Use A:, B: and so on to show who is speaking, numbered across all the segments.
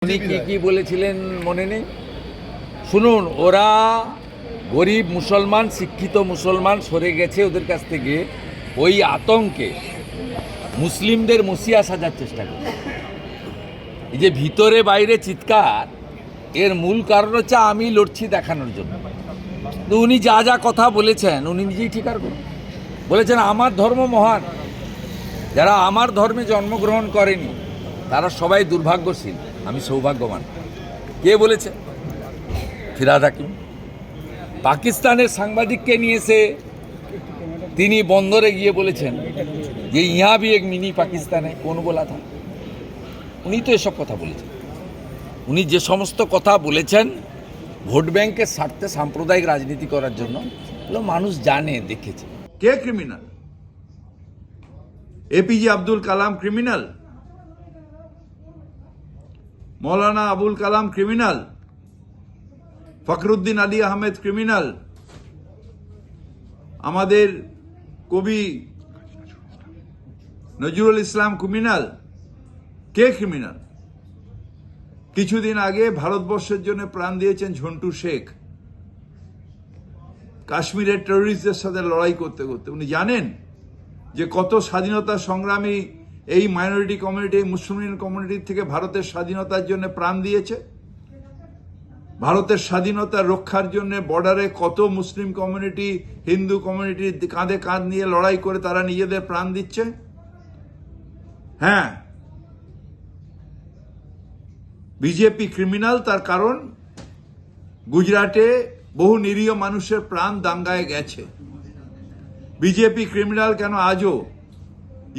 A: উনি কি বলেছিলেন মনে নেই? শুনুন, ওরা গরিব মুসলমান, শিক্ষিত মুসলমান সরে গেছে ওদের কাছ থেকে, ওই আতঙ্কে মুসলিমদের মসিয়া সাজার চেষ্টা করছে। এই যে ভিতরে বাইরে চিৎকার, এর মূল কারণ হচ্ছে আমি লড়ছি দেখানোর জন্য। তো উনি যা যা কথা বলেছেন উনি নিজেই স্বীকার করুন। বলেছেন আমার ধর্ম মহান, যারা আমার ধর্মে জন্মগ্রহণ করেনি তারা সবাই দুর্ভাগ্যশীল, আমি সৌভাগ্যবান। কে বলেছে? ফিরহাদ হাকিম। পাকিস্তানের সাংবাদিককে নিয়ে এসে তিনি বন্দরে গিয়ে বলেছেন যে ইহা ভি এক মিনি পাকিস্তানে, কোন বলা থা? উনি তো এসব কথা বলেছেন। উনি যে সমস্ত কথা বলেছেন ভোট ব্যাংকের স্বার্থে সাম্প্রদায়িক রাজনীতি করার জন্য, এগুলো মানুষ জানে, দেখেছে।
B: কে criminal? APJ Abdul Kalam criminal? Maulana Abul Kalam criminal? Fakhruddin Ali Ahmed criminal? আমাদের কবি নজরুল ইসলাম ক্রিমিনাল? কে ক্রিমিনাল? কিছুদিন আগে ভারতবর্ষের জন্য প্রাণ দিয়েছেন ঝন্টু শেখ, কাশ্মীরের টেররিস্টদের সাথে লড়াই করতে করতে। উনি জানেন যে কত স্বাধীনতা সংগ্রামী এই মাইনরিটি কমিউনিটি, এই মুসলিম কমিউনিটির থেকে ভারতের স্বাধীনতার জন্য প্রাণ দিয়েছে। ভারতের স্বাধীনতা রক্ষার জন্য বর্ডারে কত মুসলিম কমিউনিটি, হিন্দু কমিউনিটি কাঁধে কাঁধ নিয়ে লড়াই করে তারা নিজেদের প্রাণ দিচ্ছে। হ্যাঁ, বিজেপি ক্রিমিনাল, তার কারণ গুজরাটে বহু নিরীহ মানুষের প্রাণ দাঙ্গায় গেছে। বিজেপি ক্রিমিনাল কেন আজও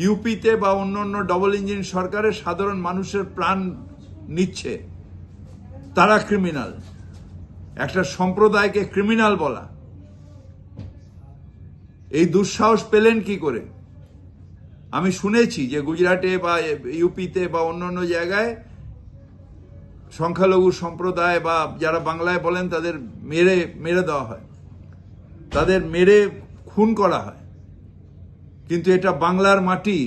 B: ইউপিতে বা অন্য ডবল ইঞ্জিন সরকারের সাধারণ মানুষের প্রাণ নিচ্ছে? তারা ক্রিমিনাল। একটা সম্প্রদায়কে ক্রিমিনাল বলা, এই দুঃসাহস পেলেন কি করে? আমি শুনেছি যে গুজরাটে বা ইউপিতে বা অন্য জায়গায় সংখ্যালঘু সম্প্রদায় বা যারা বাংলায় বলেন তাদের মেরে দেওয়া হয়, তাদের মেরে খুন করা হয়। কিন্তু এটা বাংলার মাটি,